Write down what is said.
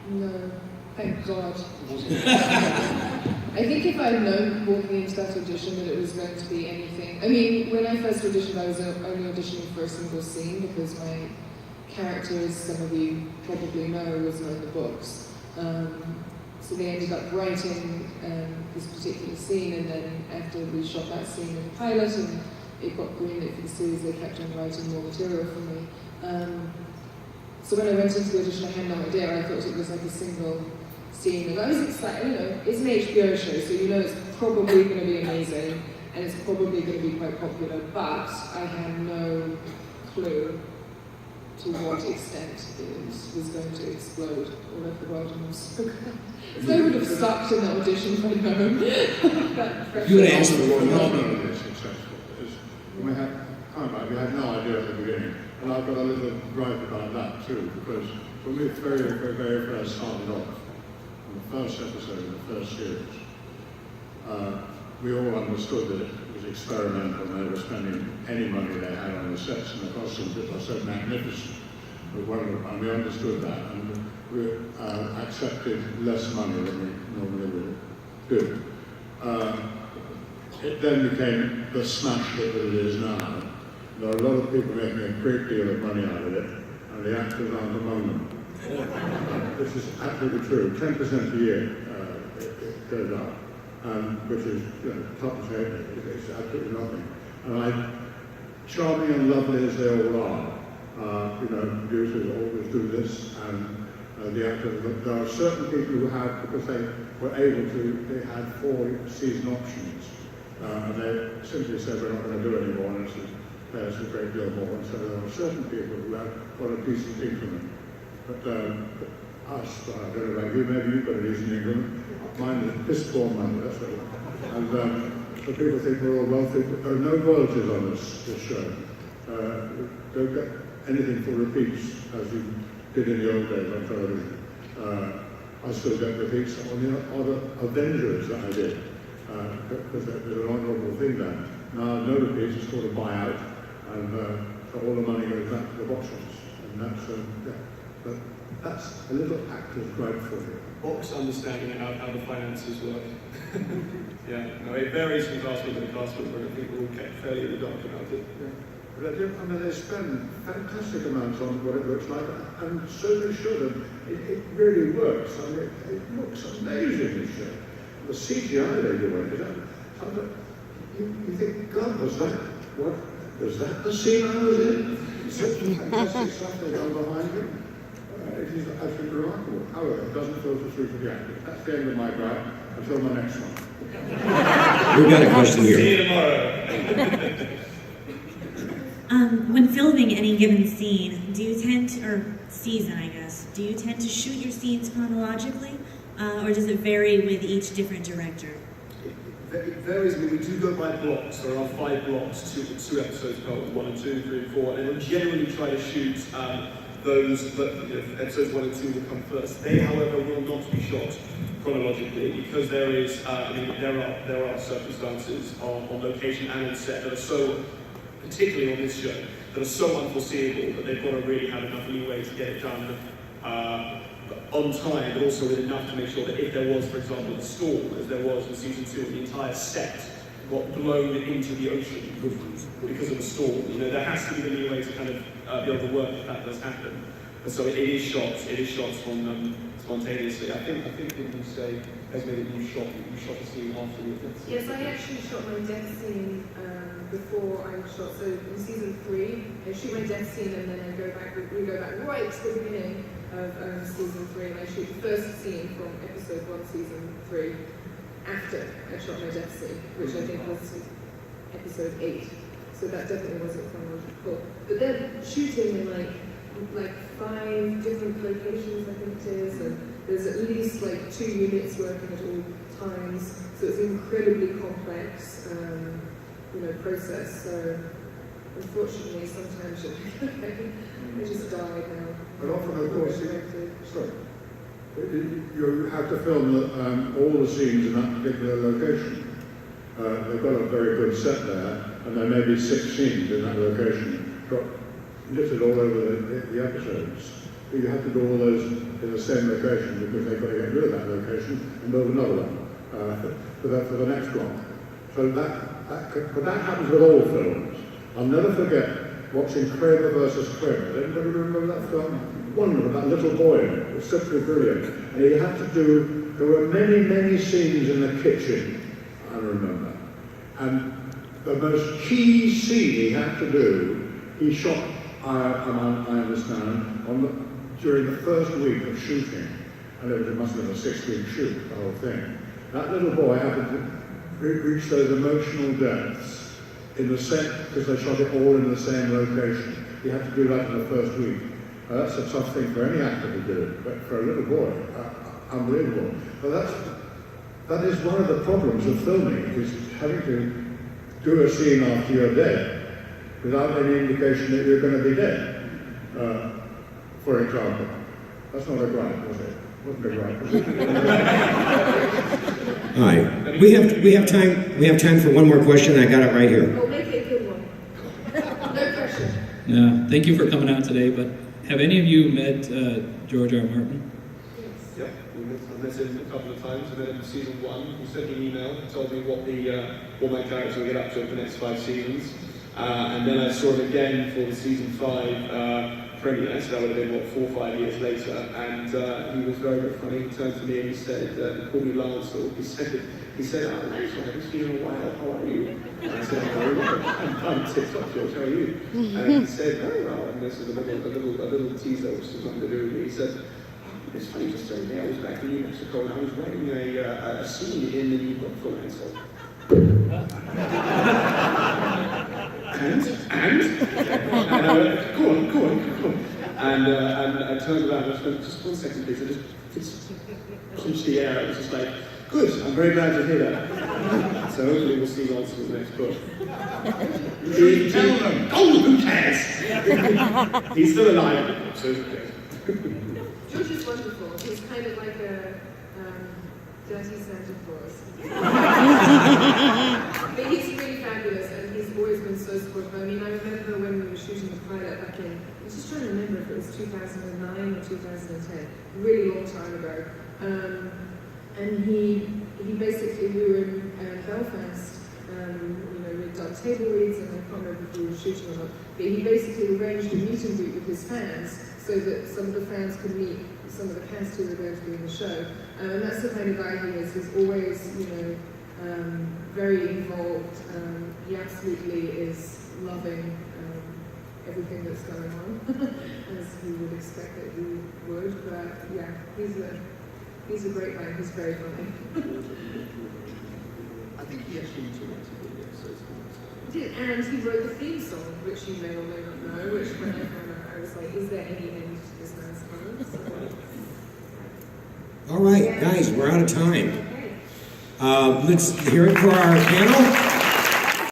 No, thank God. I think if I had known walking into that audition that it was going to be anything... I mean, when I first auditioned, I was only auditioning for a single scene because my character, as some of you probably know, was not in the books. So they ended up writing this particular scene, and then after we shot that scene in the pilot and it got greenlit for the series, they kept on writing more material for me. So when I went into the audition, I had no idea. I thought it was like a single scene, and I was excited. You know, it's an HBO show, so you know it's probably going to be amazing, and it's probably going to be quite popular, but I had no clue to what extent it was going to explode all over the world, and so I would have sucked in the audition if I'd known. You would answer the Well, one. not only successful, is we had no idea at the beginning, and I've got a little gripe about that too, because when we very first started off, on the first episode of the first series, we all understood that it was experimental and they were spending any money they had on the sets and the costumes that were so magnificent. And we understood that, and we accepted less money than we normally would do. It then became the smash hit that it is now. There are a lot of people making a great deal of money out of it, and the actors aren't among them. This is absolutely true. 10% a year it goes up, which is top of head. It's absolutely nothing. And charming and lovely as they all are, producers always do this, and the actors. There are certain people who have, because they were able to, they had 4 season options, and they simply said we're not going to do it anymore, and it's pay us a great deal more. And so there are certain people who have got a decent increment. But us, I don't know about you, maybe you've got a decent increment. Mine is piss poor money, that's what it is. And but people think we're all wealthy, but there are no royalties on this show. Don't get anything for repeats, as you did in the old days on television. I still get repeats on the other Avengers that I did, because there's an honourable thing there. Now, no repeats, it's called a buyout, and so all the money goes back to the box office. And that's, but that's a little actor's gripe for you. Box understanding how the finances work. Yeah, no, it varies from classroom to classroom, but I think we're all kept fairly in the dark about it. Yeah. But I mean, they spend fantastic amounts on what it looks like, and so they should, and it really works. I mean, it looks amazing, this show. The CGI they do in it, you think, God, was that the scene I was in? Such fantastic stuff they've done behind it. It is absolutely remarkable. However, it doesn't filter through to the acting. That's the end of my gripe. Until my next one. We've got a question here. See you tomorrow. When filming any given scene, do you tend to, or season I guess, do you tend to shoot your scenes chronologically? Or does it vary with each different director? It varies. I mean, we do go by blocks. There are 5 blocks, two episodes per 1 and 2, 3 and 4, and we'll generally try to shoot those that, episodes 1 and 2 will come first. They, however, will not be shot chronologically because there is, there are circumstances on location and on set that are so, particularly on this show, that are so unforeseeable that they've got to really have enough leeway to get it done on time, but also with enough to make sure that if there was, for example, a storm, as there was in season 2, the entire set got blown into the ocean because of a storm. There has to be the leeway to kind of be able to work if that does happen. And so it is shot spontaneously. I think when you say, Esme, that you shot a scene after the event. Yes, I actually shot my death scene before I shot. So in season 3, I shoot my death scene and then we go back right to the beginning of season 3, and I shoot the first scene from episode 1, season 3, after I shot my death scene, which I think was episode 8. So that definitely wasn't chronological. But then shooting in like 5 different locations, I think it is, and there's at least like 2 units working at all times. So it's an incredibly complex, process. So unfortunately, sometimes I just died now. But often, of course, you have to film all the scenes in that particular location. They've got a very good set there, and there may be 6 scenes in that location, got littered all over the episodes. But you have to do all those in the same location because they've got to get rid of that location and build another one for the next block. So but that happens with all films. I'll never forget watching Kramer versus Kramer. Does anybody remember that film? Wonderful, that little boy in it. It was simply brilliant. And he had to do, there were many, many scenes in the kitchen, I remember. And the most key scene he had to do, he shot, I understand, during the first week of shooting. And it must have been a 6-week shoot, the whole thing. That little boy had to reach those emotional depths in the same, because they shot it all in the same location. He had to do that in the first week. That's a tough thing for any actor to do, but for a little boy, unbelievable. But that is one of the problems of filming, is having to do a scene after you're dead, without any indication that you're going to be dead, for example. That's not a gripe, was it? Wasn't a gripe, was it? All right, we have time for one more question. I got it right here. Oh, make it a good one. No pressure. Yeah, thank you for coming out today, but have any of you met George R. R. Martin? Yeah, I met him a couple of times. I met him in season 1. He sent me an email and told me what my character will get up to over the next 5 seasons. And then I saw him again for the season 5 premiere, so that would have been, 4 or 5 years later. And he was very, very funny. He turned to me and he said, he called me Lance, he said, oh, nice, I haven't seen you in a while, how are you? And I said, I'm tip-top, George, how are you? And he said, very well, and this is a little teaser which is nothing to do with me. He said, it's funny, just the other day I was back in New Mexico and I was writing a scene in the new book for Lancel. And go on. And I turned around and I said, just 1 second, please. I just punched the air. It was just like, good, I'm very glad to hear that. So hopefully we'll see Lance in the next book. Tell them. Oh, who cares? He's still alive, so who cares? George is wonderful. He's kind of like a dirty Santa Claus. But he's really fabulous, and he's always been so supportive. I mean, I remember when we were shooting the pilot back in, I was just trying to remember if it was 2009 or 2010, a really long time ago. And he basically, we were in Belfast, we'd done table reads, and I can't remember if we were shooting or not, but he basically arranged a meet and greet with his fans so that some of the fans could meet some of the cast who were going to be in the show. And that's the kind of guy he is. He's always, very involved. He absolutely is loving everything that's going on, as he would expect that he would. But yeah, he's a great guy. He's very funny. I think he actually directed it, so it's He did, and he wrote the theme song, which you may or may not know, which when I found out, I was like, is there any end to this man's fun? All right, guys, we're out of time. Let's hear it for our panel.